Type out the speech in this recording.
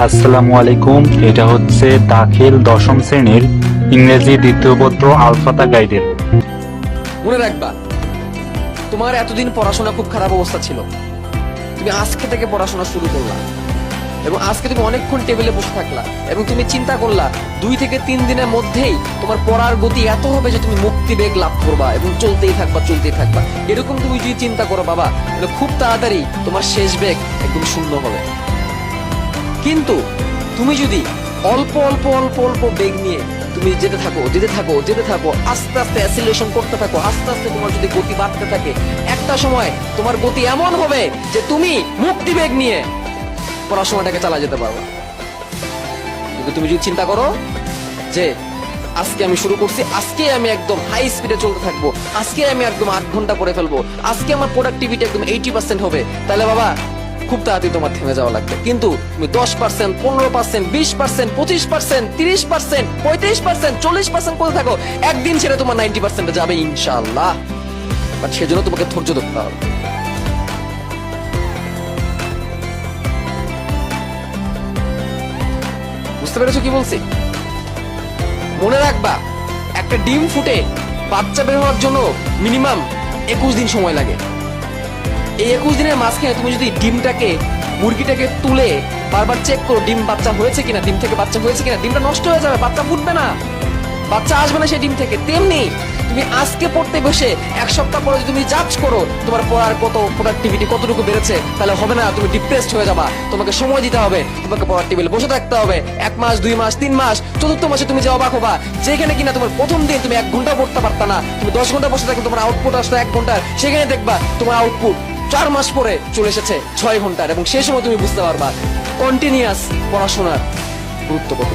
আসসালামু আলাইকুম। এটা হচ্ছে দাখিল দশম শ্রেণীর ইংরেজি দ্বিতীয় পত্র আলফাতা গাইডের। মনে রাখবা, তোমার এতদিন পড়াশোনা খুব খারাপ অবস্থা ছিল, তুমি আজকে থেকে পড়াশোনা শুরু করলা এবং আজকে তুমি অনেকক্ষণ টেবিলে বসে থাকলা এবং তুমি চিন্তা করলা 2 থেকে 3 দিনের মধ্যেই তোমার পড়ার গতি এত হবে যে তুমি মুক্তি বেগ লাভ করবা এবং চলতেই থাকবা। এরকম তুমি যদি চিন্তা করো বাবা, তাহলে খুব তাড়াতাড়ি তোমার শেষ বেগ একদম শূন্য হবে। কিন্তু তুমি যদি অল্প অল্প অল্প অল্প বেগ নিয়ে তুমি যেতে থাকো, আস্তে আস্তে অ্যাসিলেশন করতে থাকো, আস্তে আস্তে তোমার যদি গতি বাড়তে থাকে, একটা সময় তোমার গতি এমন হবে যে তুমি মুক্তি বেগ নিয়ে পড়াশোনাটাকে চালা যেতে পারো। কিন্তু তুমি যদি চিন্তা করো যে আজকে আমি শুরু করছি, আজকে আমি একদম হাই স্পিডে চলতে থাকবো, আজকে আমি একদম 8 ঘন্টা পড়ে ফেলবো, আজকে আমার প্রোডাক্টিভিটি একদম 80% হবে, তাহলে বাবা খুব তাড়াতাড়ি তোমার থেমে যাওয়া লাগবে। কিন্তু তুমি 10%, 15%, 20%, 25%, 30%, 35%, 40% করে থাকো, একদিন ছেড়ে তোমার 90% যাবে ইনশাআল্লাহ। বাট সেজন্য তোমাকে ধৈর্য ধরতে হবে। বুঝতে পেরেছো কি বলছি? মনে রাখবা, একটা ডিম ফুটে বাচ্চা বের হওয়ার জন্য মিনিমাম 21 দিন সময় লাগে। এই 21 দিনের মাঝখানে তুমি যদি মুরগিটাকে তুলে বারবার চেক করো ডিম বাচ্চা হয়েছে কিনা, ডিম থেকে বাচ্চা হয়েছে কিনা, ডিমটা নষ্ট হয়ে যাবে, বাচ্চা ফুটবে না, বাচ্চা আসবে না সেই ডিম থেকে। তেমনি তুমি আজকে পড়তে বসে 1 সপ্তাহ পরে যদি তুমি জাজ করো তোমার পড়ার কত প্রোডাক্টিভিটি কতটুকু বেড়েছে, তাহলে হবে না, তুমি ডিপ্রেসড হয়ে যাবা। তোমাকে সময় দিতে হবে, তোমাকে পড়ার টেবিলে বসে থাকতে হবে 1 মাস, 2 মাস, 3 মাস, চতুর্থ মাসে তুমি যে অবাক হবা, যেখানে কিনা তোমার প্রথম দিন তুমি 1 ঘন্টা পড়তে পারতা না, তুমি 10 ঘন্টা বসে থাকলে তোমার আউটপুট আসতো 1 ঘন্টার, সেখানে দেখবা তোমার আউটপুট 4 মাস পরে চলে এসেছে 6 ঘন্টার, এবং সেই সময় তুমি বুঝতে পারবা কন্টিনিউয়াস পড়াশোনার গুরুত্ব কত।